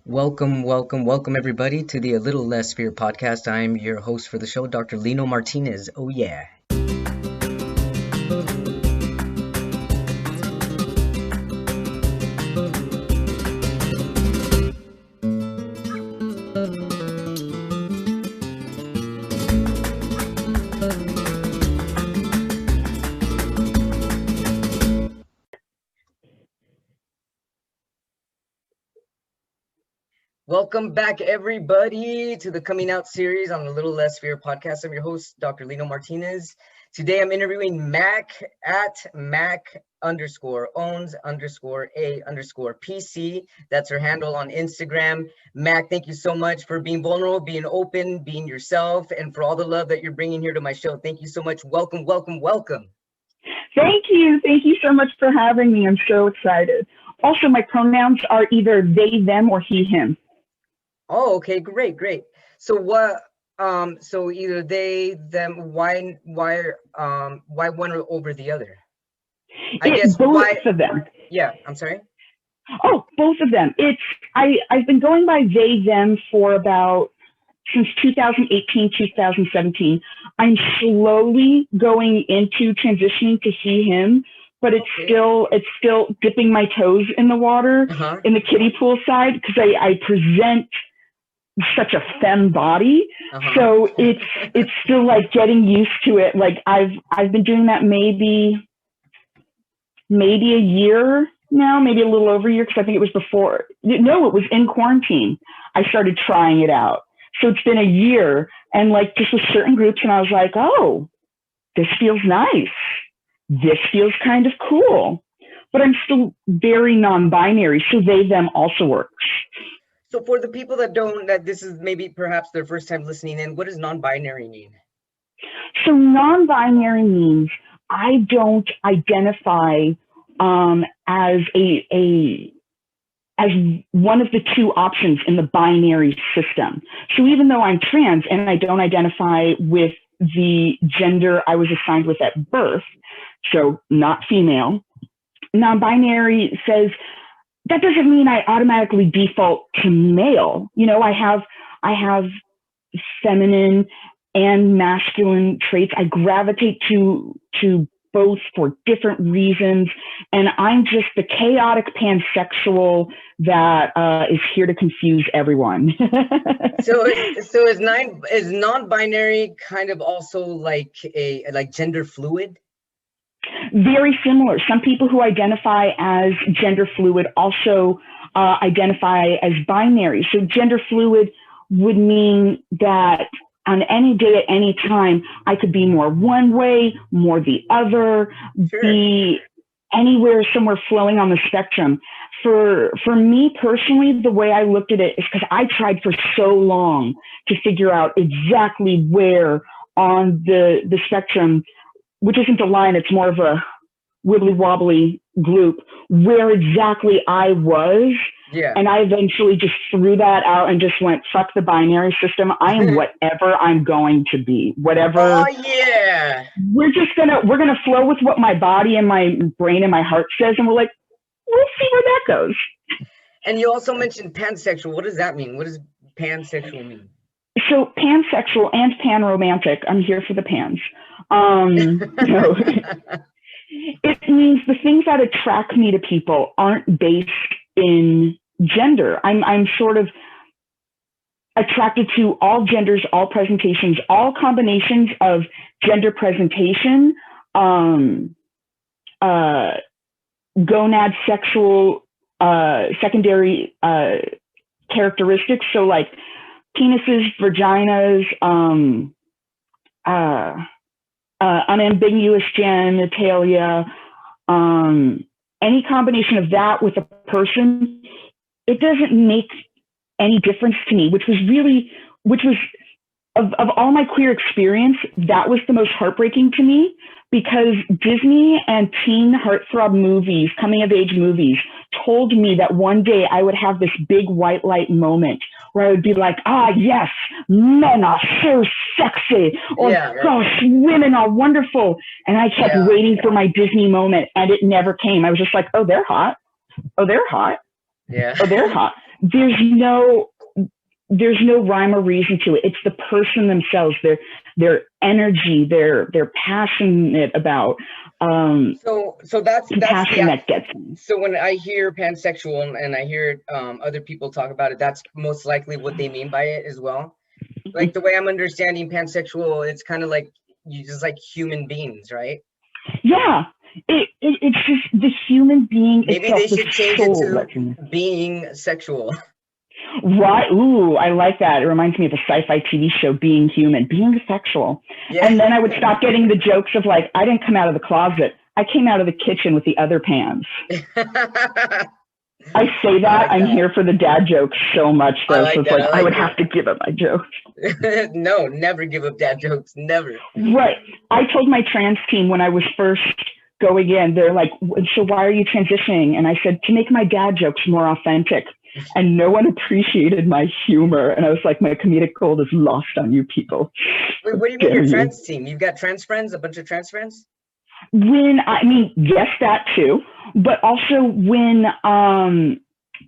Welcome everybody to the A Little Less Fear podcast. I'm your host for the show, Dr. Lino Martinez. Oh yeah. Welcome back, everybody, to the Coming Out series on the Little Less Fear podcast. I'm your host, Dr. Lino Martinez. Today, I'm interviewing MAK at MAK_owns_a_PC. That's her handle on Instagram. MAK, thank you so much for being vulnerable, being open, being yourself, and for all the love that you're bringing here to my show. Thank you so much. Welcome. Thank you. Thank you so much for having me. I'm so excited. Also, my pronouns are either they, them, or he, him. Oh, okay, great. So what? So either they, them. Why one over the other? I guess both of them. Yeah, I'm sorry. Oh, both of them. I've been going by they, them for since 2018, 2017. I'm slowly going into transitioning to he, him, but it's still dipping my toes in the water in the kiddie pool side because I present such a femme body, so it's still like getting used to it. Like I've been doing that maybe a year now, maybe a little over a year, because I think it was it was in quarantine I started trying it out. So it's been a year, and like just with certain groups, and I was like, oh, this feels nice. This feels kind of cool. But I'm still very non-binary, so they, them also works. So for the people that this is maybe perhaps their first time listening in, what does non-binary mean? So non-binary means I don't identify as as one of the two options in the binary system. So even though I'm trans and I don't identify with the gender I was assigned with at birth, so not female, non-binary says that doesn't mean I automatically default to male. You know, I have feminine and masculine traits. I gravitate to both for different reasons, and I'm just the chaotic pansexual that is here to confuse everyone. So is non-binary kind of also like gender fluid? Very similar. Some people who identify as gender fluid also identify as binary. So gender fluid would mean that on any day at any time, I could be more one way, more the other, be anywhere, somewhere flowing on the spectrum. For me personally, the way I looked at it is because I tried for so long to figure out exactly where on the spectrum, which isn't a line, it's more of a wibbly wobbly gloop, where exactly I was. Yeah. And I eventually just threw that out and just went, fuck the binary system. I am whatever I'm going to be. Whatever. Oh yeah. We're gonna flow with what my body and my brain and my heart says, and we'll see where that goes. And you also mentioned pansexual. What does that mean? What does pansexual mean? So pansexual and panromantic. I'm here for the pans. It means the things that attract me to people aren't based in gender. I'm sort of attracted to all genders, all presentations, all combinations of gender presentation, gonad sexual secondary characteristics. So like penises, vaginas, unambiguous genitalia, any combination of that with a person, it doesn't make any difference to me, which was of all my queer experience, that was the most heartbreaking to me, because Disney and teen heartthrob movies, coming of age movies, told me that one day I would have this big white light moment where I would be like, yes, men are so sexy, or gosh, women are wonderful. And I kept waiting for my Disney moment, and it never came. I was just like, oh, they're hot. Oh, they're hot. Yeah. Oh, they're hot. there's no rhyme or reason to it. It's the person themselves, their energy, they're passionate about. So that's Passion that gets me. So when I hear pansexual and I hear other people talk about it, that's most likely what they mean by it as well. Like the way I'm understanding pansexual, it's kind of like you just like human beings, right? Yeah, it's just the human being Maybe itself. they should change it to being sexual. Right. Ooh, I like that. It reminds me of a sci-fi TV show, Being Human, being sexual. Yeah. And then I would stop getting the jokes of like, I didn't come out of the closet. I came out of the kitchen with the other pans. I say that. I'm here for the dad jokes so much, though. So it's like I would have to give up my jokes. No, never give up dad jokes. Never. Right. I told my trans team when I was first going in, they're like, so why are you transitioning? And I said, to make my dad jokes more authentic. And no one appreciated my humor. And I was like, my comedic gold is lost on you people. Wait, what do you mean your trans team? You've got trans friends, a bunch of trans friends? Yes, that too. But also when I'm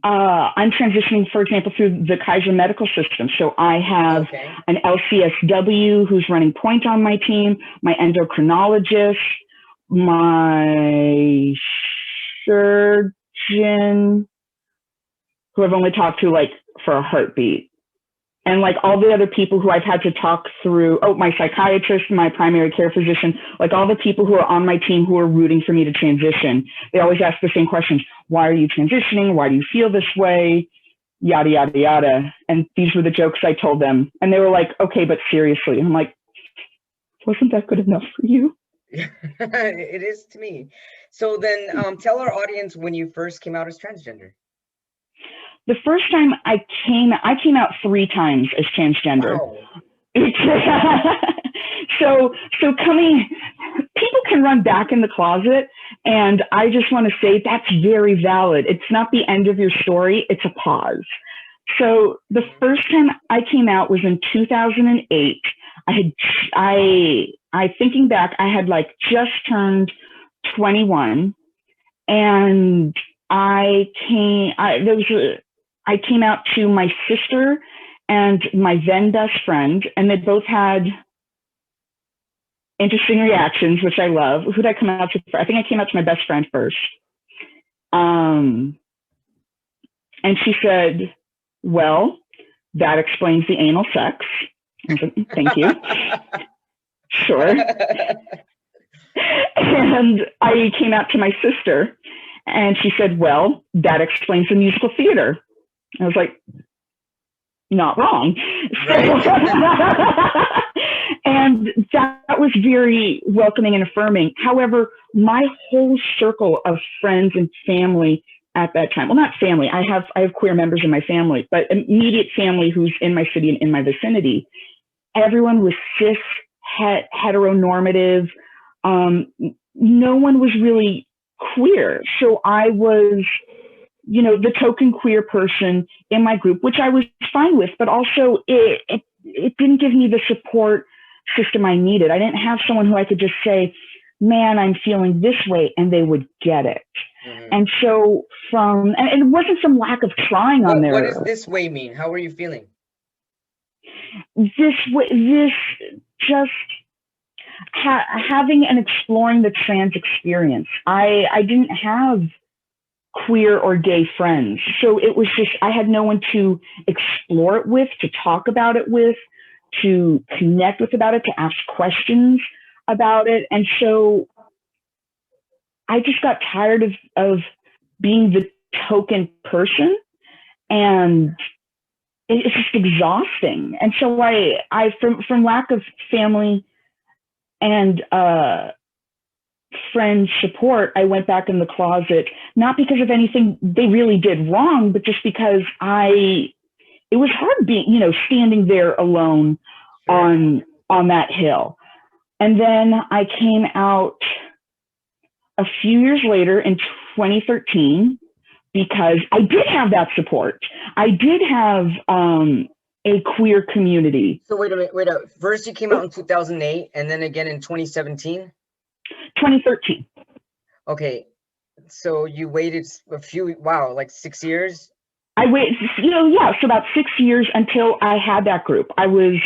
transitioning, for example, through the Kaiser medical system. So I have an LCSW who's running point on my team, my endocrinologist, my surgeon, who I've only talked to like for a heartbeat, and like all the other people who I've had to talk through. Oh, my psychiatrist, my primary care physician, like all the people who are on my team who are rooting for me to transition. They always ask the same questions. Why are you transitioning? Why do you feel this way? Yada, yada, yada. And these were the jokes I told them. And they were like, okay, but seriously. And I'm like, wasn't that good enough for you? It is to me. So then tell our audience when you first came out as transgender. The first time I came out 3 times as transgender. Wow. So people can run back in the closet, and I just want to say that's very valid. It's not the end of your story, it's a pause. So the first time I came out was in 2008. Thinking back, I had like just turned 21, and I came out to my sister and my then best friend, and they both had interesting reactions, which I love. Who did I come out to? I think I came out to my best friend first. And she said, well, that explains the anal sex. I was like, thank you. Sure. And I came out to my sister, and she said, well, that explains the musical theater. I was like, not wrong. Right. And that was very welcoming and affirming. However, my whole circle of friends and family at that time, well, not family, I have queer members in my family, but immediate family who's in my city and in my vicinity, everyone was cis, heteronormative. No one was really queer. So I was, the token queer person in my group, which I was fine with, but also it didn't give me the support system I needed. I didn't have someone who I could just say, man, I'm feeling this way, and they would get it. Mm-hmm. And so and it wasn't some lack of trying on their. What does this way mean? How are you feeling? Having and exploring the trans experience. I didn't have queer or gay friends. So it was just, I had no one to explore it with, to talk about it with, to connect with about it, to ask questions about it. And so I just got tired of being the token person, and it's just exhausting. And so I from lack of family and friend support, I went back in the closet, not because of anything they really did wrong, but just because it was hard being, standing there alone on that hill. And then I came out a few years later in 2013 because I did have that support. I did have a queer community. So wait a minute. First you came out in 2008 and then again in 2017? 2013. Okay. So you waited like 6 years I wait, yeah, so about 6 years until I had that group. I was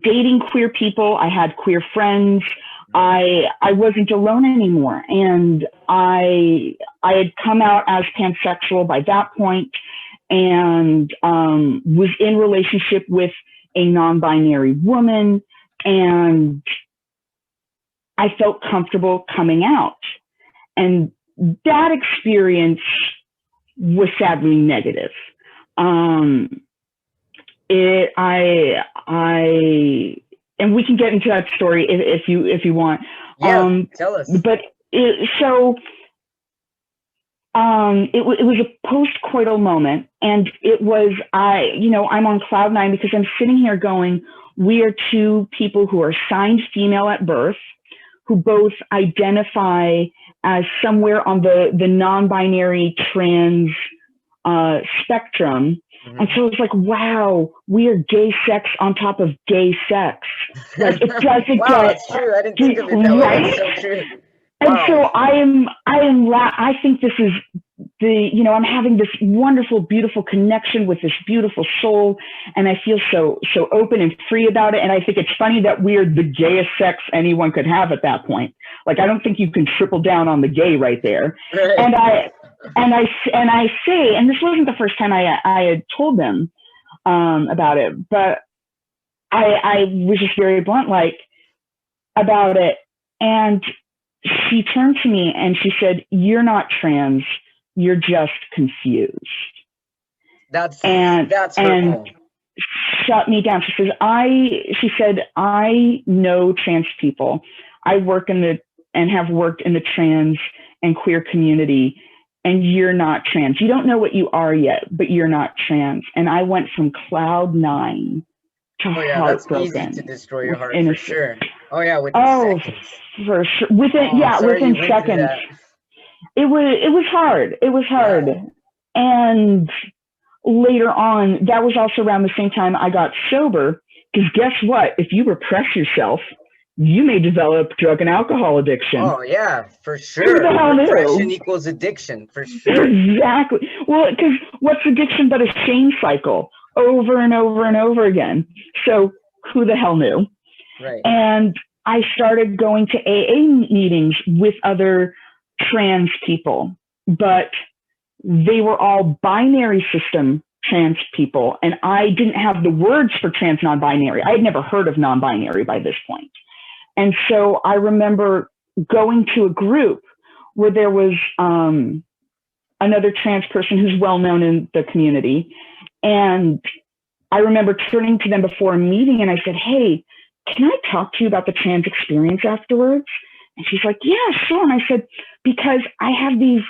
dating queer people. I had queer friends. I wasn't alone anymore, and I had come out as pansexual by that point, and was in relationship with a non-binary woman, and I felt comfortable coming out, and that experience was sadly negative. And we can get into that story if you want. Yeah, tell us. But it was a post-coital moment, and it was, I'm on cloud nine because I'm sitting here going, we are two people who are assigned female at birth, who both identify as somewhere on the non-binary trans spectrum. Mm-hmm. And so it's like, wow, we are gay sex on top of gay sex. Like, it doesn't wow, that's true. I didn't think of it that way. That's so true. And so I think this is I'm having this wonderful, beautiful connection with this beautiful soul, and I feel so open and free about it. And I think it's funny that we're the gayest sex anyone could have at that point. Like, I don't think you can triple down on the gay right there. Right. And I say, and this wasn't the first time I had told them about it, but I was just very blunt, like, about it. And she turned to me and she said, "You're not trans. You're just confused." That's hurtful. And shut me down. She said, I know trans people. I work and have worked in the trans and queer community, and you're not trans. You don't know what you are yet, but you're not trans. And I went from cloud nine to heartbroken. That's easy to destroy your heart, for sure. Oh yeah, within seconds. For sure. Within seconds. It was hard. It was hard. Yeah. And later on, that was also around the same time I got sober, because guess what? If you repress yourself, you may develop drug and alcohol addiction. Oh yeah, for sure. Repression equals addiction, for sure. Exactly. Well, because what's addiction but a shame cycle over and over and over again? So who the hell knew? Right. And I started going to AA meetings with other trans people, but they were all binary system trans people, and I didn't have the words for trans non-binary. I had never heard of non-binary by this point. And so I remember going to a group where there was another trans person who's well known in the community, and I remember turning to them before a meeting and I said, "Hey, can I talk to you about the trans experience afterwards?" And she's like, "Yeah, sure." And I said, "Because I have these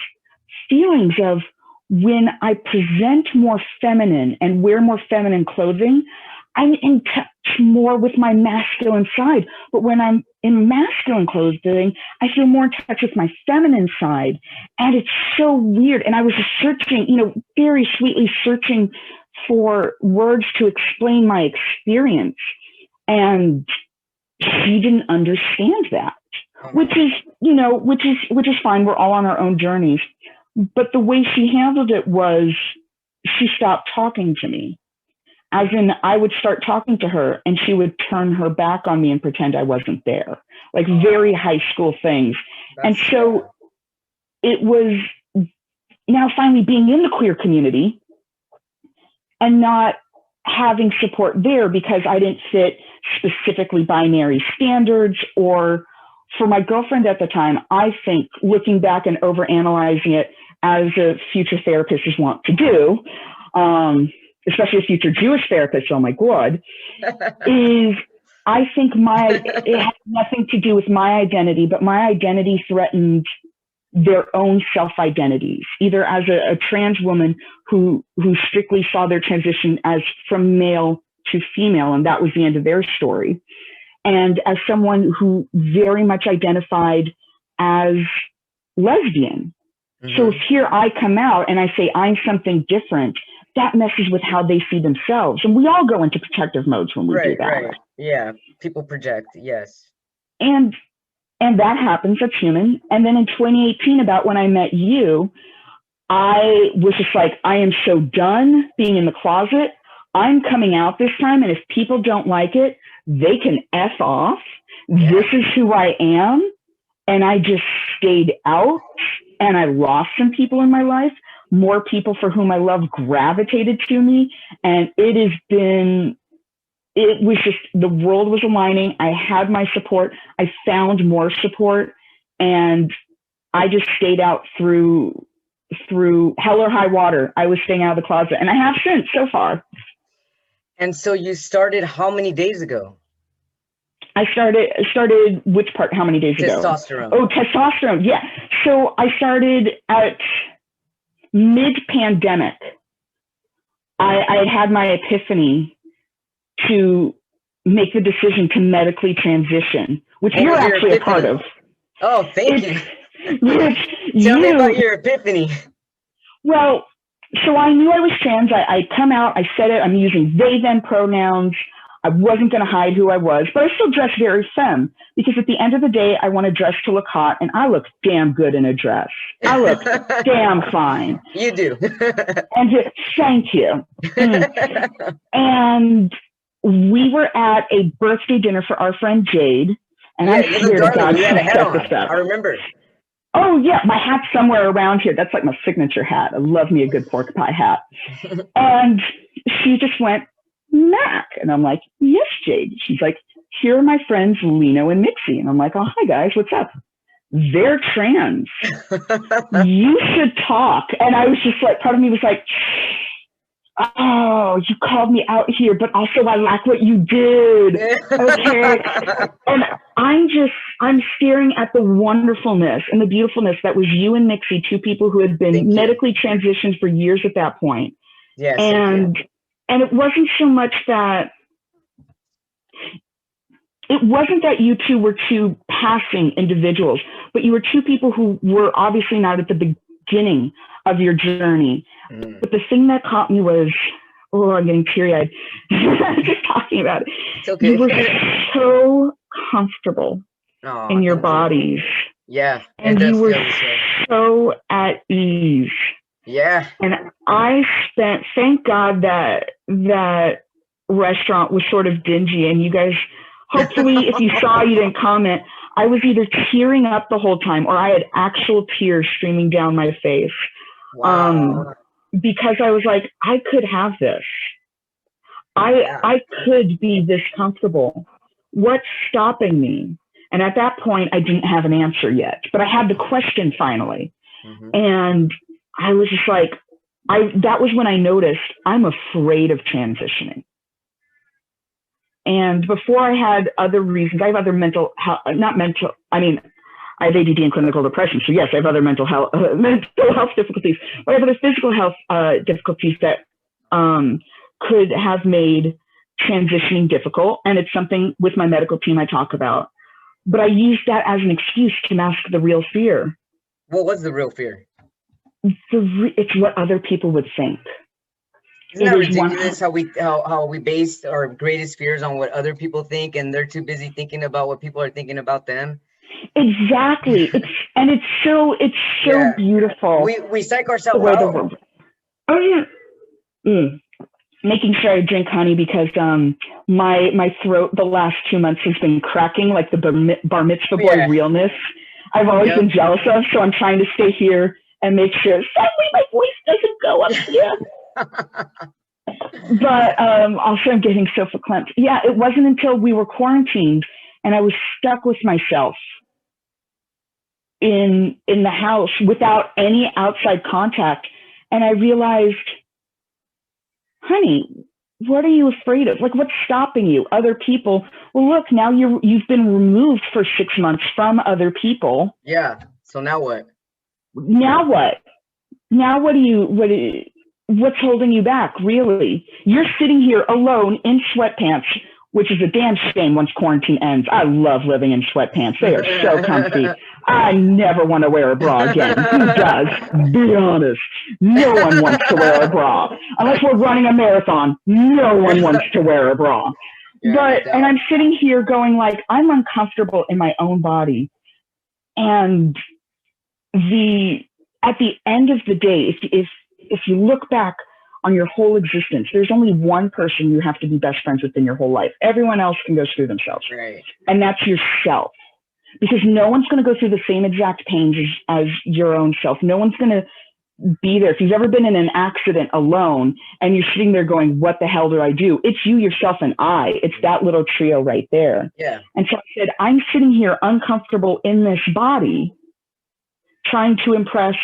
feelings of when I present more feminine and wear more feminine clothing, I'm in touch more with my masculine side. But when I'm in masculine clothing, I feel more in touch with my feminine side. And it's so weird." And I was just searching, very sweetly searching for words to explain my experience. And she didn't understand that, which is fine. We're all on our own journeys. But the way she handled it was she stopped talking to me. As in, I would start talking to her and she would turn her back on me and pretend I wasn't there, like very high school things. And so it was now finally being in the queer community and not having support there because I didn't fit specifically binary standards. Or for my girlfriend at the time, I think, looking back and overanalyzing it as a future therapist is wont to do, especially a future Jewish therapist, oh my God, is I think it had nothing to do with my identity, but my identity threatened their own self-identities, either as a trans woman who strictly saw their transition as from male to female, and that was the end of their story, and as someone who very much identified as lesbian. Mm-hmm. So if here I come out and I say I'm something different, that messes with how they see themselves. And we all go into protective modes when we do that. Right. Yeah, people project, yes. And that happens, that's human. And then in 2018, about when I met you, I was just like, I am so done being in the closet. I'm coming out this time. And if people don't like it, they can F off. Yeah. This is who I am. And I just stayed out, and I lost some people in my life. More people for whom I love gravitated to me. And it was just, the world was aligning. I had my support. I found more support, and I just stayed out through hell or high water. I was staying out of the closet, and I have since so far. And so you started how many days ago? I started which part? How many days ago? Testosterone. Oh, testosterone. Yeah. So I started at mid-pandemic. I had my epiphany to make the decision to medically transition, which What you're was your actually a part epiphany? of. Oh, thank you. Which Tell me about your epiphany. Well, so I knew I was trans. I come out, I said it, I'm using they, them pronouns. I wasn't going to hide who I was, but I still dress very femme, because at the end of the day, I want to dress to look hot, and I look damn good in a dress. I look damn fine. You do. And thank you. And we were at a birthday dinner for our friend Jade, and I swear to God, you had a hat set on. this up. I remember. Oh yeah, my hat's somewhere around here. That's like my signature hat. I love me a good pork pie hat. And she just went, MAK. And I'm like, yes, Jade. She's like, here are my friends Lino and Mixie. And I'm like, oh, hi guys, what's up? They're trans. You should talk. And I was just like, part of me was like, oh, you called me out here, but also I like what you did. Okay. And I'm staring at the wonderfulness and the beautifulness that was you and Mixie, two people who had been medically transitioned for years at that point. Yes. And it wasn't so much that, it wasn't that you two were two passing individuals, but you were two people who were obviously not at the beginning of your journey. But the thing that caught me was, oh, I'm getting teary-eyed just talking about it. It's okay. You were so comfortable in your bodies. Yeah. And you were so at ease. Yeah. And I spent, thank God that restaurant was sort of dingy, and you guys, hopefully if you saw, you didn't comment. I was either tearing up the whole time, or I had actual tears streaming down my face. Wow. Because I was like, I could have this. I could be this comfortable. What's stopping me? And at that point, I didn't have an answer yet, but I had the question finally. And I was just like, that was when I noticed I'm afraid of transitioning. And before I had other reasons, I have other mental health, I have ADD and clinical depression. So yes, I have other mental health difficulties. But I have other physical health difficulties that could have made transitioning difficult. And it's something with my medical team I talk about. But I used that as an excuse to mask the real fear. What was the real fear? It's what other people would think. Isn't that ridiculous how we base our greatest fears on what other people think, and they're too busy thinking about what people are thinking about them? Exactly. It's so beautiful. We psych ourselves out. Oh yeah. Making sure I drink honey because my throat the last 2 months has been cracking like the bar mitzvah boy realness I've always been jealous of. So I'm trying to stay here and make sure suddenly my voice doesn't go up here. But also I'm getting so verklempt. Yeah, it wasn't until we were quarantined and I was stuck with myself in the house without any outside contact. And I realized, honey, what are you afraid of? Like, what's stopping you? Other people. Well, look, now you've been removed for 6 months from other people. Yeah. So now what? Now what? Now what's holding you back? Really? You're sitting here alone in sweatpants, which is a damn shame once quarantine ends. I love living in sweatpants. They are so comfy. I never want to wear a bra again. Who does? Be honest. No one wants to wear a bra. Unless we're running a marathon, no one wants to wear a bra. Yeah, and I'm sitting here going like, I'm uncomfortable in my own body. And at the end of the day, if you look back on your whole existence, there's only one person you have to be best friends with in your whole life. Everyone else can go screw themselves. Right. And that's yourself. Because no one's going to go through the same exact pains as your own self. No one's going to be there. If you've ever been in an accident alone and you're sitting there going, what the hell do I do? It's you, yourself, and I. It's that little trio right there. Yeah. And so I said, I'm sitting here uncomfortable in this body, trying to impress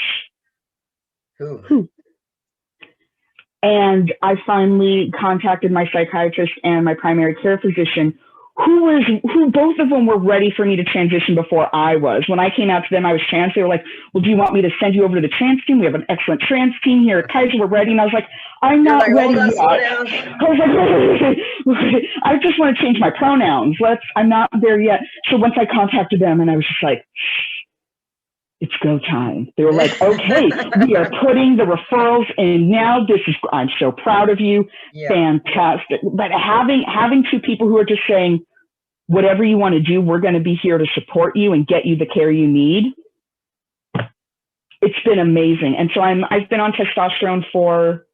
who? And I finally contacted my psychiatrist and my primary care physician, who both of them were ready for me to transition before I was. When I came out to them, I was trans. They were like, well, do you want me to send you over to the trans team? We have an excellent trans team here at Kaiser. We're ready. And I was like, I'm not ready yet. I was like, I just want to change my pronouns. I'm not there yet. So once I contacted them, and I was just like, it's go time. They were like, okay, we are putting the referrals in now. I'm so proud of you. Yeah. Fantastic. But having two people who are just saying, whatever you want to do, we're going to be here to support you and get you the care you need. It's been amazing. And so I've been on testosterone for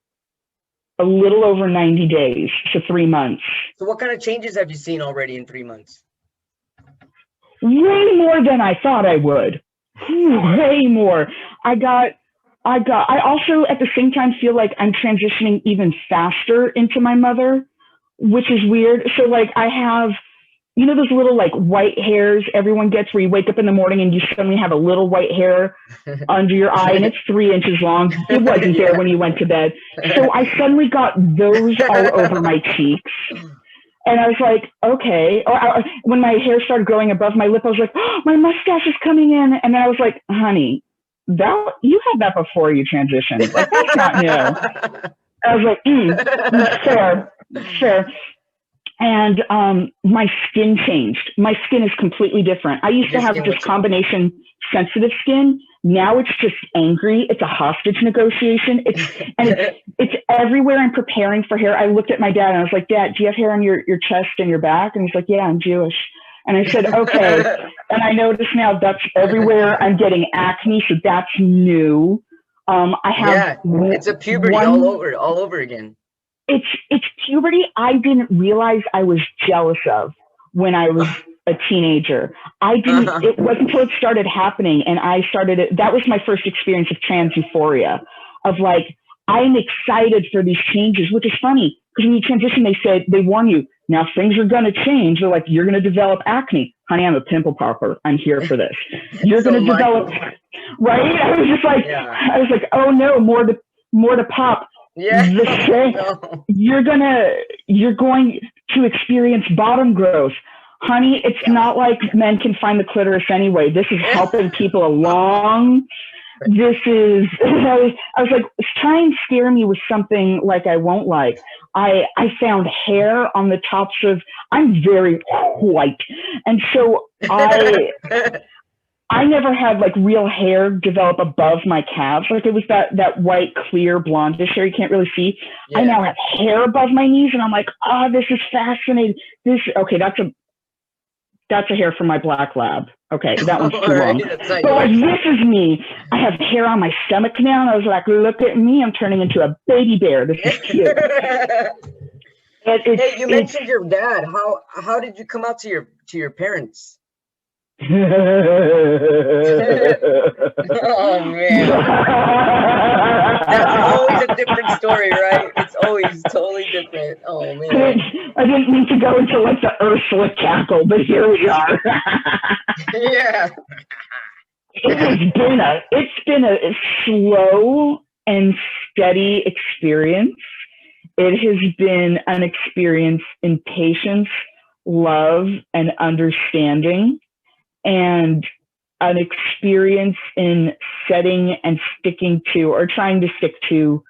a little over 90 days, so 3 months. So what kind of changes have you seen already in 3 months? Way more than I thought I would. Way more. I also at the same time feel like I'm transitioning even faster into my mother, which is weird. So like I have, you know, those little like white hairs everyone gets where you wake up in the morning and you suddenly have a little white hair under your eye and it's 3 inches long. It wasn't there when you went to bed. So I suddenly got those all over my cheeks. And I was like, okay. When my hair started growing above my lip, I was like, oh, my mustache is coming in. And then I was like, honey, you had that before you transitioned. Like, that's not new. I was like, fair. And my skin changed. My skin is completely different. I used to have just combination sensitive skin. Now it's just angry. It's a hostage negotiation. It's everywhere. I'm preparing for hair. I looked at my dad and I was like, Dad, do you have hair on your chest and your back? And he's like, yeah, I'm Jewish. And I said, okay. And I notice now that's everywhere. I'm getting acne, so that's new. I have it's a puberty all over again. It's puberty I didn't realize I was jealous of when I was a teenager. It wasn't until it started happening and that was my first experience of trans euphoria, of like, I'm excited for these changes, which is funny because when you transition, they warn you, now things are going to change. They're like, you're going to develop acne. Honey, I'm a pimple popper. I'm here for this. You're going to develop, right? I was like, oh no, more to pop. Yeah. No. You're going to experience bottom growth. Honey, it's not like men can find the clitoris anyway. This is helping people along. This is, I was like, try and scare me with something like I won't like. I found hair on the tops of, I'm very white. And so I never had like real hair develop above my calves. Like it was that white, clear, blondish hair you can't really see. Yeah. I now have hair above my knees and I'm like, oh, this is fascinating. That's a hair from my black lab. Okay, that one's too long. But like, this is me. I have hair on my stomach now, and I was like, look at me. I'm turning into a baby bear. This is cute. Hey, you mentioned your dad. How did you come out to your parents? Oh man, that's always a different story, right? It's always totally different. Oh man, I didn't mean to go into like the Ursula cackle, but here we are. Yeah, it's been a slow and steady experience. It has been an experience in patience, love, and understanding. And an experience in setting and sticking to, or trying to stick to,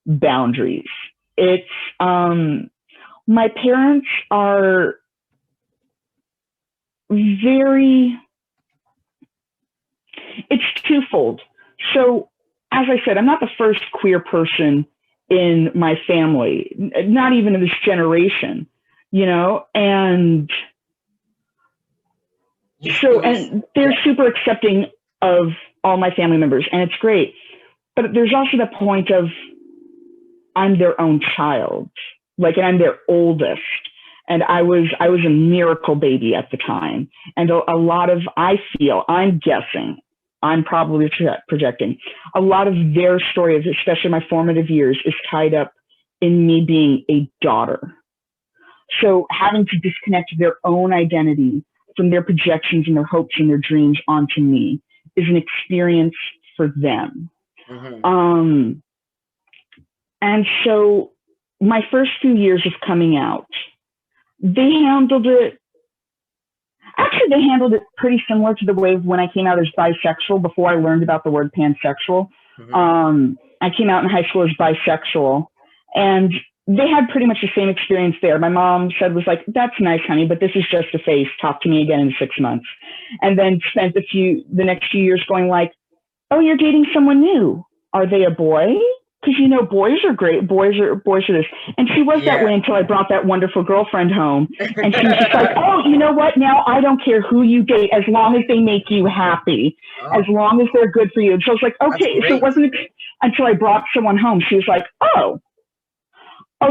boundaries. It's, my parents are it's twofold. So, as I said, I'm not the first queer person in my family, not even in this generation, you know, and so, and they're super accepting of all my family members, and it's great. But there's also the point of I'm their own child, like, and I'm their oldest. And I was a miracle baby at the time. And a lot of, I'm guessing, I'm probably projecting, a lot of their story, especially my formative years, is tied up in me being a daughter. So having to disconnect their own identity from their projections and their hopes and their dreams onto me is an experience for them. Mm-hmm. And so my first few years of coming out, they handled it pretty similar to the way when I came out as bisexual before I learned about the word pansexual. Mm-hmm. I came out in high school as bisexual, and they had pretty much the same experience there. My mom was like, that's nice, honey, but this is just a phase. Talk to me again in 6 months. And then spent the next few years going like, oh, you're dating someone new. Are they a boy? Because, boys are great. Boys are this. And she was that way until I brought that wonderful girlfriend home. And she was just like, oh, you know what? Now I don't care who you date as long as they make you happy, as long as they're good for you. And so I was like, okay. So it wasn't until I brought someone home. She was like, oh,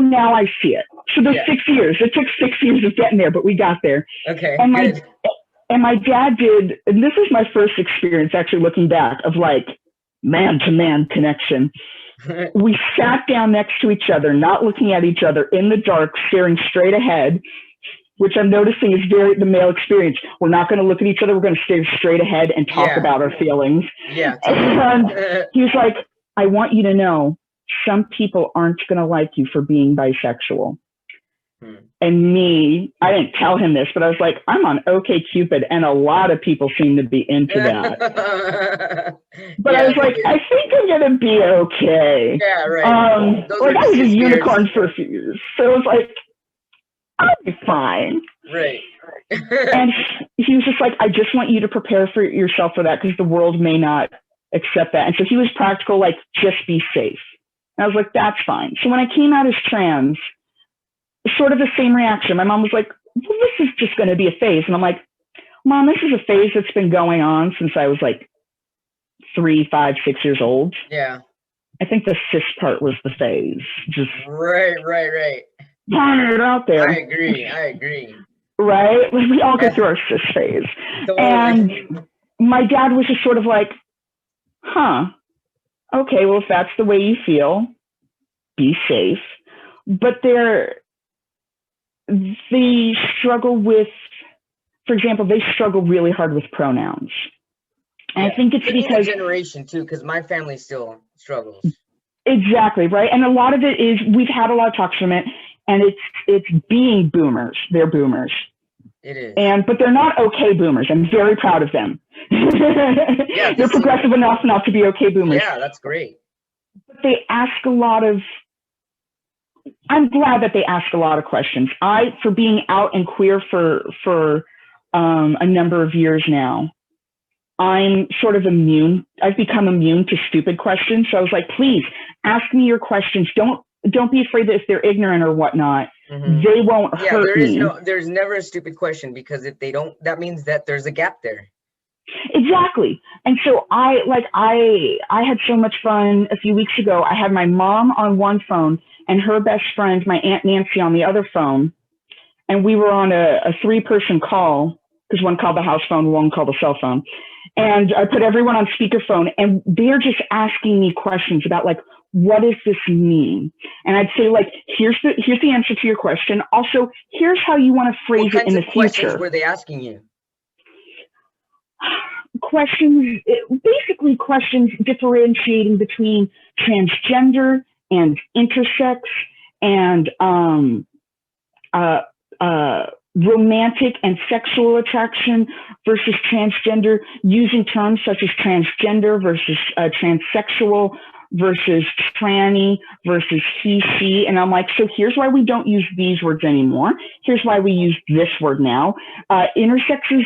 now I see it. So those 6 years, it took 6 years of getting there, but we got there. Okay. And my dad did, and this is my first experience actually looking back of like man-to-man connection. We sat down next to each other, not looking at each other, in the dark, staring straight ahead, which I'm noticing is very the male experience. We're not going to look at each other. We're going to stare straight ahead and talk about our feelings. Yeah. And he was like, I want you to know, some people aren't going to like you for being bisexual. And me, I didn't tell him this, but I was like, I'm on OkCupid, and a lot of people seem to be into that. But I was like, I think I'm going to be okay. Yeah, right. I was a unicorn for a few years. So I was like, I'll be fine. Right. And he was just like, I just want you to prepare for yourself for that, because the world may not accept that. And so he was practical, like, just be safe. And I was like, that's fine. So when I came out as trans, sort of the same reaction. My mom was like, well, this is just going to be a phase. And I'm like, Mom, this is a phase that's been going on since I was like 3, 5, 6 years old. Yeah. I think the cis part was the phase. Just right. Putting it out there. I agree. Right? We all go through our cis phase. Totally. And my dad was just sort of like, okay, well, if that's the way you feel, be safe. But they struggle with, for example, they struggle really hard with pronouns. And I think it's because generation too, because my family still struggles. Exactly, right. And a lot of it is, we've had a lot of talks from it, and it's being boomers. They're boomers. It is. But they're not okay boomers. I'm very proud of them. They're progressive enough not to be okay boomers. Yeah, that's great. But they ask I'm glad that they ask a lot of questions. For being out and queer for a number of years now, I'm sort of immune. I've become immune to stupid questions. So I was like, please ask me your questions. Don't be afraid that if they're ignorant or whatnot, they won't hurt me. There's never a stupid question, because if they don't, that means that there's a gap there. Exactly. And so I had so much fun a few weeks ago. I had my mom on one phone and her best friend, my Aunt Nancy, on the other phone. And we were on a 3-person call, because one called the house phone, one called the cell phone. And I put everyone on speakerphone, and they're just asking me questions about like, what does this mean? And I'd say, like, here's the answer to your question. Also, here's how you want to phrase it in the future. What questions were they asking you? Basically questions differentiating between transgender and intersex and romantic and sexual attraction versus transgender, using terms such as transgender versus transsexual versus tranny versus he, she. And I'm like, so here's why we don't use these words anymore. Here's why we use this word now. Intersex is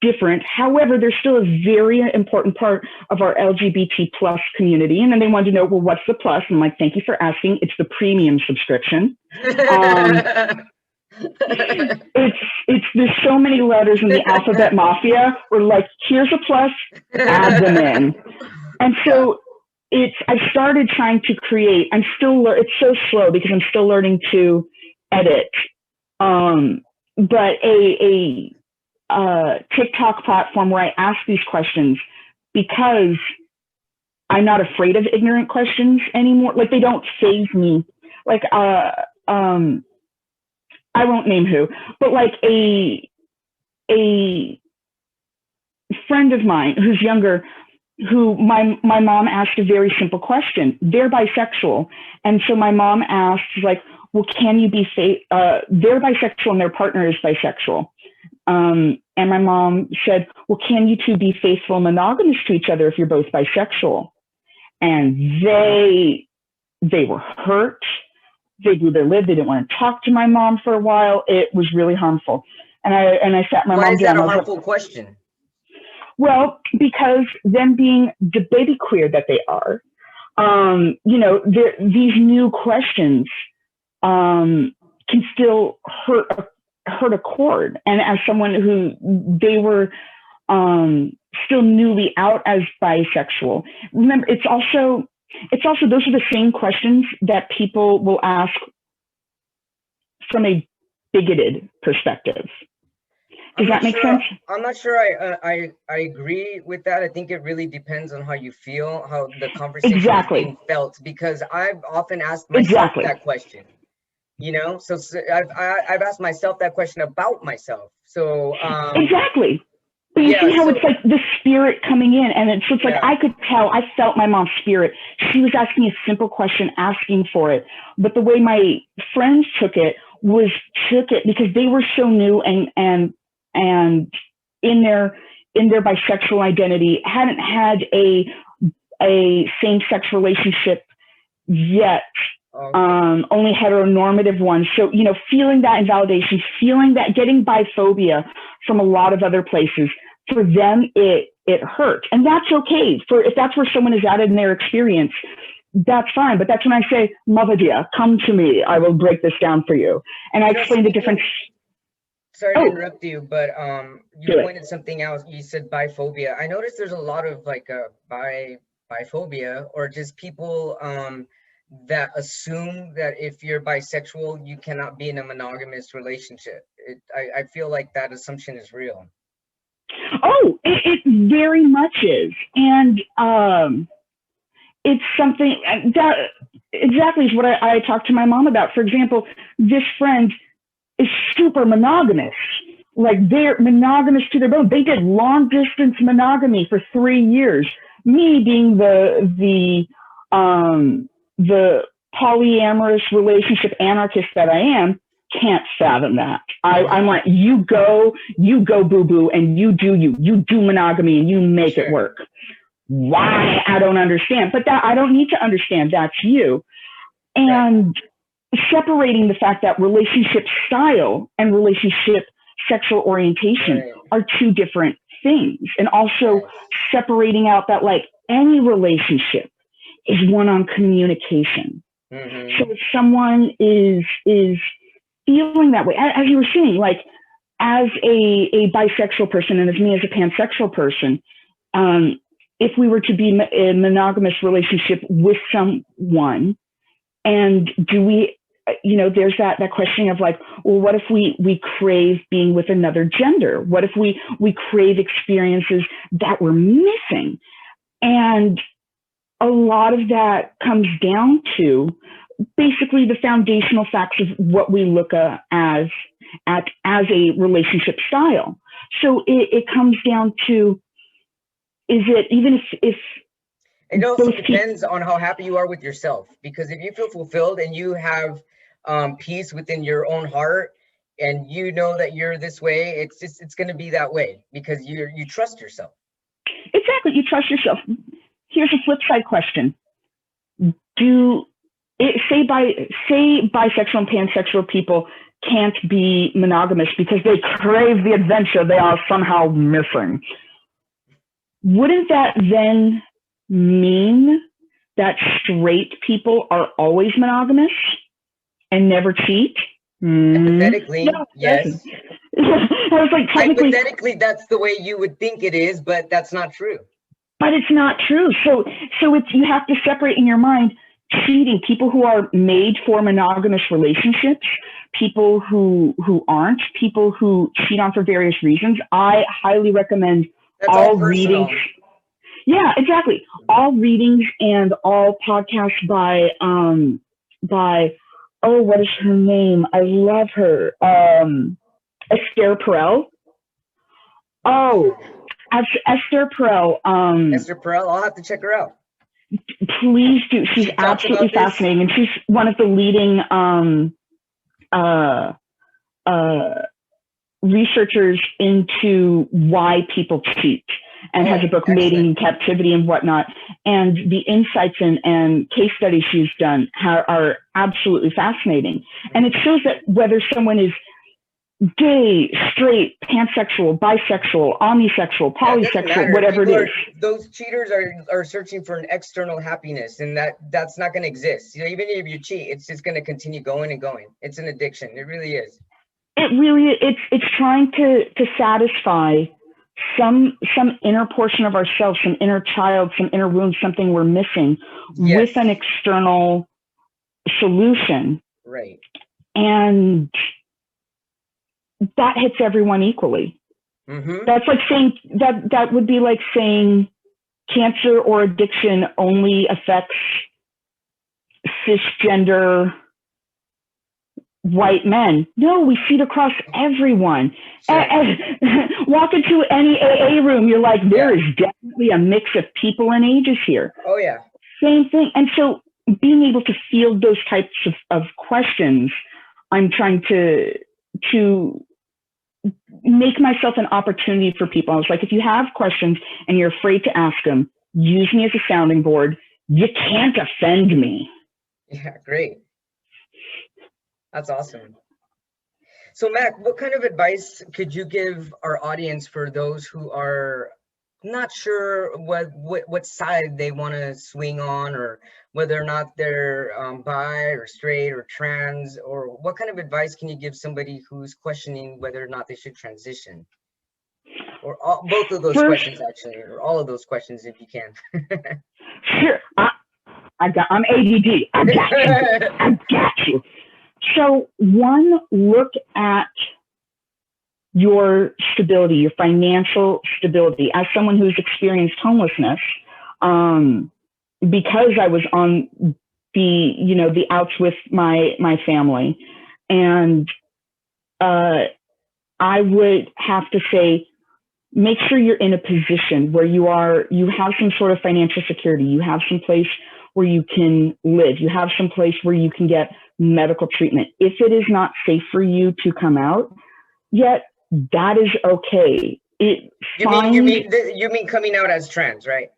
different. However, they're still a very important part of our LGBT plus community. And then they wanted to know, well, what's the plus? And I'm like, thank you for asking. It's the premium subscription. There's so many letters in the alphabet mafia. We're like, here's a plus, add them in. And so I started trying to create, it's so slow because I'm still learning to edit. But a TikTok platform where I ask these questions because I'm not afraid of ignorant questions anymore. Like, they don't faze me. Like, I won't name who, but like a friend of mine who's younger, who my mom asked a very simple question. They're bisexual. And so my mom asked, like, well, can you be, they're bisexual and their partner is bisexual. And my mom said, well, can you two be faithful and monogamous to each other if you're both bisexual? And they were hurt. They blew their lid. They didn't want to talk to my mom for a while. It was really harmful. And I sat my mom down. Why is that a harmful question? Well, because them being the baby queer that they are, these new questions can still hurt a chord. And as someone who they were still newly out as bisexual, remember, it's also those are the same questions that people will ask from a bigoted perspective. Does that make sense? I'm not sure I agree with that. I think it really depends on how you feel, how the conversation is being felt, because I've often asked myself that question, so I've asked myself that question about myself. So exactly. But you see how it's like the spirit coming in, and it's like I could tell, I felt my mom's spirit. She was asking a simple question, asking for it. But the way my friends took it because they were so new and in their bisexual identity hadn't had a same-sex relationship yet. Only heteronormative ones. So, feeling that invalidation, feeling that, getting biphobia from a lot of other places, for them, it hurt. And that's okay. If that's where someone is at in their experience, that's fine. But that's when I say, Mother dear, come to me. I will break this down for you. And I explain the difference. Sorry to interrupt you, but you pointed something out. You said biphobia. I noticed there's a lot of like biphobia, or just people that assume that if you're bisexual, you cannot be in a monogamous relationship. I feel like that assumption is real. Oh, it very much is. And it's something that exactly is what I talked to my mom about. For example, this friend is super monogamous. Like, they're monogamous to their bone. They did long distance monogamy for 3 years. Me being the polyamorous relationship anarchist that I am, can't fathom that. I'm like, you go boo boo, and you do monogamy and you make it work. Why? I don't understand, but that I don't need to understand. That's you. And separating the fact that relationship style and relationship sexual orientation are two different things. And also separating out that, like, any relationship is one on communication. So if someone is feeling that way, as you were saying, like, as a bisexual person and as me as a pansexual person, if we were to be in a monogamous relationship with someone, and do we, there's that question of like, well, what if we crave being with another gender? What if we crave experiences that we're missing? And a lot of that comes down to basically the foundational facts of what we look at as a relationship style. So it comes down to, is it, even if it also depends on how happy you are with yourself, because if you feel fulfilled and you have peace within your own heart, and you know that you're this way, it's going to be that way because you trust yourself. Exactly, you trust yourself. Here's a flip side question: say bisexual and pansexual people can't be monogamous because they crave the adventure they are somehow missing? Wouldn't that then mean that straight people are always monogamous and never cheat? Hypothetically, No, it doesn't. yes. I was like, technically, Hypothetically, that's the way you would think it is, but that's not true. but it's not true. So it's, you have to separate in your mind cheating, people who are made for monogamous relationships, people who aren't, people who cheat on for various reasons. I highly recommend That's all all personal. readings. Yeah, exactly. All readings and all podcasts by oh, what is her name? I love her. Esther Perel. Oh, Esther Perel. Esther Perel, I'll have to check her out. Please do. She's She talks absolutely about this. fascinating, and she's one of the leading researchers into why people cheat, and has a book, excellent. Mating in Captivity and whatnot. And the insights and case studies she's done are absolutely fascinating. And it shows that whether someone is gay, straight, pansexual, bisexual, omnisexual, polysexual, whatever People it is. Those cheaters are searching for an external happiness, and that's not going to exist. You know, even if you cheat, it's just going to continue going and going. It's an addiction. It really is. It really, it's trying to satisfy some inner portion of ourselves, some inner child, some inner wound, something we're missing, Yes. with an external solution. Right. And that hits everyone equally. Mm-hmm. That's like saying that would be like saying cancer or addiction only affects cisgender white men. No, we see it across everyone. Sure. Walk into any AA room, you're like, there is definitely a mix of people and ages here. Oh yeah. Same thing. And so being able to field those types of questions, I'm trying to make myself an opportunity for people. I was like, if you have questions and you're afraid to ask them, use me as a sounding board. You can't offend me. Yeah, great. That's awesome. So Mac, what kind of advice could you give our audience for those who are not sure what side they want to swing on, or whether or not they're bi or straight or trans, or what kind of advice can you give somebody who's questioning whether or not they should transition? Or both of those questions, actually, or all of those questions, if you can. Sure. I'm ADD. I got you. I got you. So one, look at your stability, your financial stability. As someone who's experienced homelessness, because I was on the outs with my family, and I would have to say, make sure you're in a position where you have some sort of financial security. You have some place where you can live. You have some place where you can get medical treatment. If it is not safe for you to come out yet, that is okay. You mean coming out as trans, right?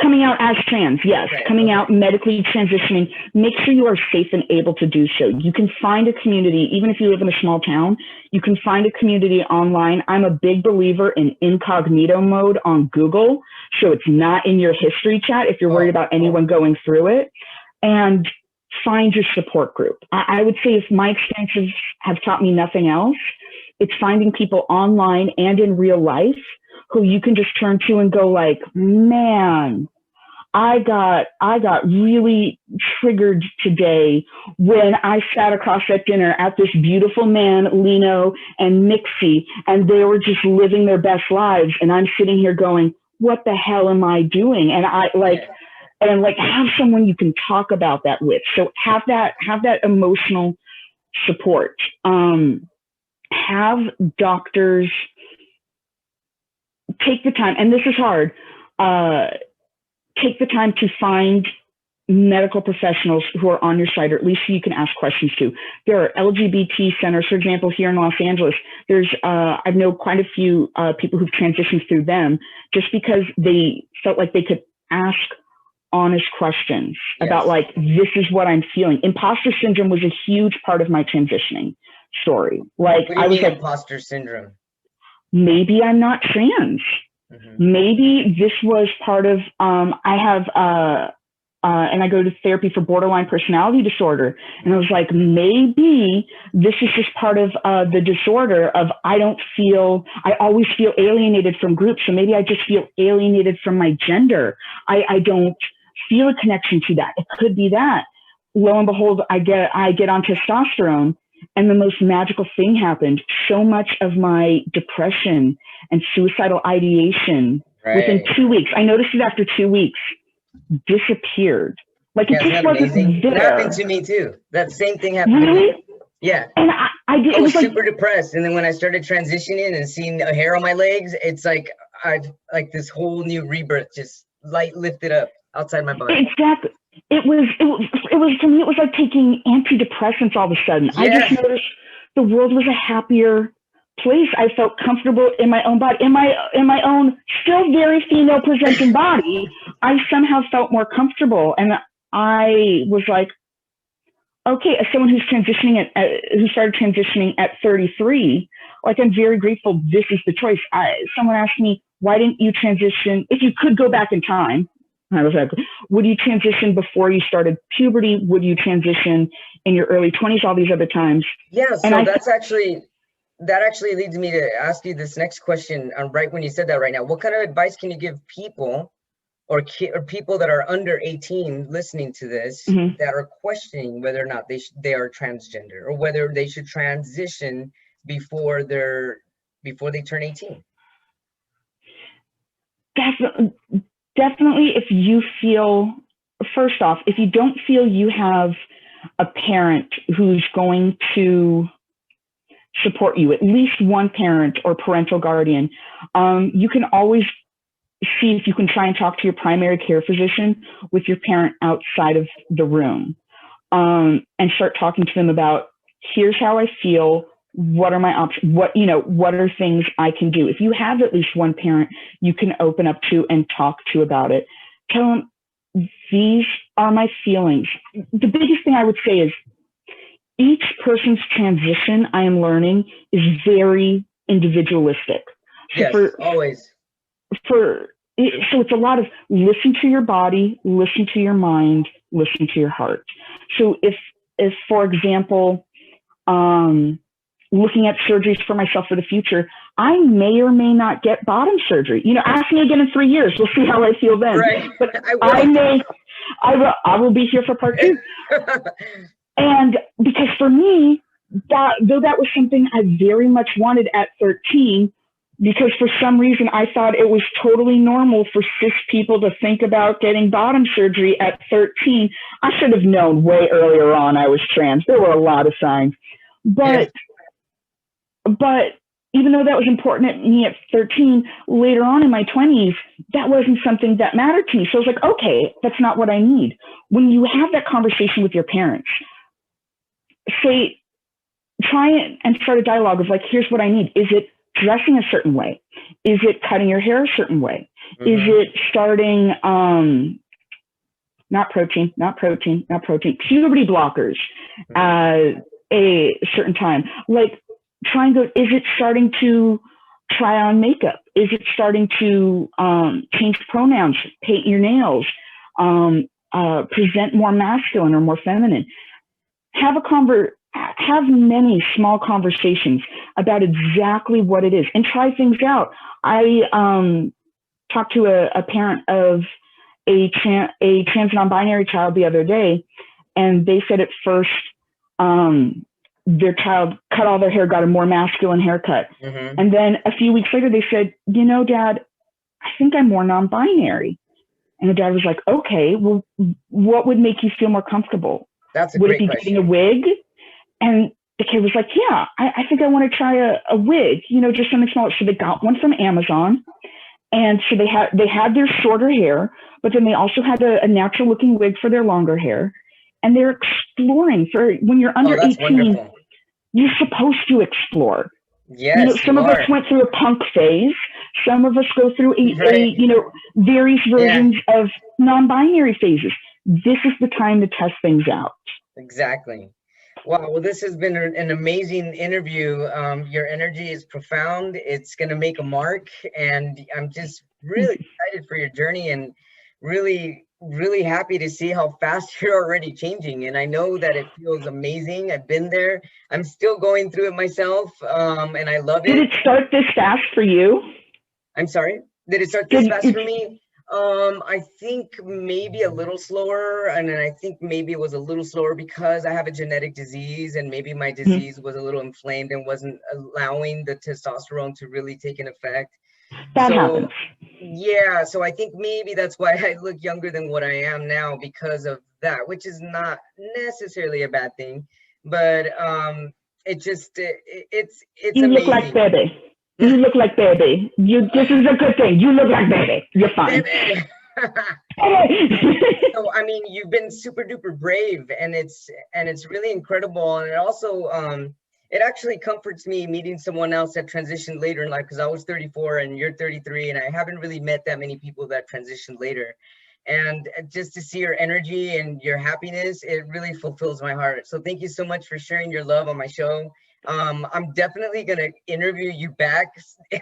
Coming out as trans, yes. Okay, coming out, medically transitioning. Make sure you are safe and able to do so. You can find a community, even if you live in a small town, you can find a community online. I'm a big believer in incognito mode on Google, so it's not in your history chat if you're worried about anyone going through it. And find your support group. I would say, if my experiences have taught me nothing else, it's finding people online and in real life who you can just turn to and go like, man, I got really triggered today when I sat across at dinner at this beautiful man, Lino and Mixie, and they were just living their best lives. And I'm sitting here going, what the hell am I doing? And have someone you can talk about that with. So have that emotional support. Have doctors take the time, and this is hard, take the time to find medical professionals who are on your side, or at least you can ask questions to. There are LGBT centers, for example, here in Los Angeles. There's, I know quite a few people who've transitioned through them just because they felt like they could ask honest questions about, like, this is what I'm feeling. Imposter syndrome was a huge part of my transitioning story. Like, what do you mean imposter syndrome? Maybe I'm not trans. Mm-hmm. Maybe this was part of, I have and I go to therapy for borderline personality disorder. And I was like, maybe this is just part of the disorder of I always feel alienated from groups. So maybe I just feel alienated from my gender. I don't feel a connection to that. It could be that. Lo and behold, I get on testosterone, and the most magical thing happened. So much of my depression and suicidal ideation within 2 weeks, I noticed it after 2 weeks, disappeared. Like it just wasn't amazing? there. It happened to me too. That same thing happened to Really? me. Yeah. And I did. I It was was like, super depressed, and then when I started transitioning and seeing a hair on my legs, it's like I've like this whole new rebirth, just light lifted up outside my body. exactly. It was to me. It was like taking antidepressants all of a sudden. I Yes. just noticed the world was a happier place. I felt comfortable in my own body, in my own still very female presenting body. I somehow felt more comfortable, and I was like, okay, as someone who's who started transitioning at 33, like I'm very grateful. This is the choice. Someone asked me, why didn't you transition? If you could go back in time, I was like, would you transition before you started puberty? Would you transition in your early 20s? All these other times. Yeah. So that actually leads me to ask you this next question. Right when you said that right now, what kind of advice can you give people or people that are under 18 listening to this that are questioning whether or not they are transgender, or whether they should transition before they turn 18? Definitely, if you feel, first off, if you don't feel you have a parent who's going to support you, at least one parent or parental guardian, you can always see if you can try and talk to your primary care physician with your parent outside of the room, and start talking to them about, here's how I feel. What are my options? What are things I can do? If you have at least one parent you can open up to and talk to about it, tell them, these are my feelings. The biggest thing I would say is each person's transition, I am learning, is very individualistic. So Yes, always. So it's a lot of listen to your body, listen to your mind, listen to your heart. So if for example, looking at surgeries for myself for the future, I may or may not get bottom surgery. Ask me again in 3 years. We'll see how I feel then. Right. But I will be here for part 2. And because for me, that was something I very much wanted at 13, because for some reason I thought it was totally normal for cis people to think about getting bottom surgery at 13. I should have known way earlier on I was trans. There were a lot of signs. But even though that was important to me at 13, later on in my 20s, that wasn't something that mattered to me. So I was like, okay, that's not what I need. When you have that conversation with your parents, try and start a dialogue of like, here's what I need. Is it dressing a certain way? Is it cutting your hair a certain way? Is it starting, not protein, puberty blockers at a certain time? Like, try and go, is it starting to try on makeup? Is it starting to change pronouns, paint your nails, present more masculine or more feminine? Have many small conversations about exactly what it is and try things out. I talked to a parent of a trans non-binary child the other day, and they said at first their child cut all their hair, got a more masculine haircut. And then a few weeks later, they said, Dad, I think I'm more non-binary. And the dad was like, okay, well, what would make you feel more comfortable? That's a would great it be question. getting a wig? And the kid was like, yeah, I think I want to try a wig, just something small. So they got one from Amazon. And so they had their shorter hair, but then they also had a natural looking wig for their longer hair. And they're exploring. For when you're under 18, wonderful. You're supposed to explore. Yes, some of us went through a punk phase. Some of us go through various versions of non-binary phases. This is the time to test things out. Exactly. Wow. Well, this has been an amazing interview. Your energy is profound. It's going to make a mark. And I'm just really excited for your journey, and really really happy to see how fast you're already changing. And I know that it feels amazing. I've been there. I'm still going through it myself. And I love Did it. it start this fast for you? I'm sorry. Did it start this Did fast it, for me? I think maybe a little slower, and then I think maybe it was a little slower because I have a genetic disease, and maybe my disease was a little inflamed and wasn't allowing the testosterone to really take an effect. that So happens. yeah, so I think maybe that's why I look younger than what I am now because of that, which is not necessarily a bad thing, but it just it's You look like amazing. baby. You look like baby. This is a good thing. You look like baby. You're fine. Baby. So I mean, you've been super duper brave, and it's really incredible, and it also it actually comforts me meeting someone else that transitioned later in life, because I was 34 and you're 33, and I haven't really met that many people that transitioned later. And just to see your energy and your happiness, it really fulfills my heart. So thank you so much for sharing your love on my show. I'm definitely gonna interview you back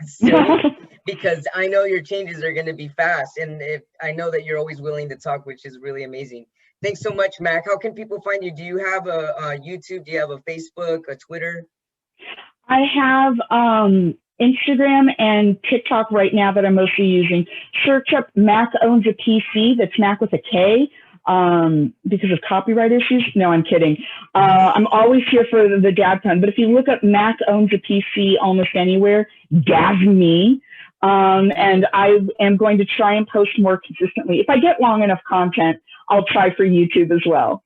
soon, because I know your changes are gonna be fast, and if I know that you're always willing to talk, which is really amazing. Thanks so much, Mac. How can people find you? Do you have a YouTube? Do you have a Facebook, a Twitter? I have Instagram and TikTok right now that I'm mostly using. Search up Mac owns a PC. That's Mac with a K, because of copyright issues. No, I'm kidding. I'm always here for the dad pun. But if you look up Mac owns a PC almost anywhere, that's me. And I am going to try and post more consistently. If I get long enough content, I'll try for YouTube as well.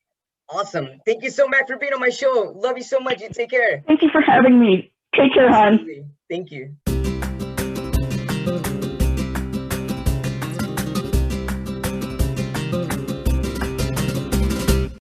Awesome. Thank you so much for being on my show. Love you so much. You take care. Thank you for having me. Take care, hon. Absolutely. Thank you.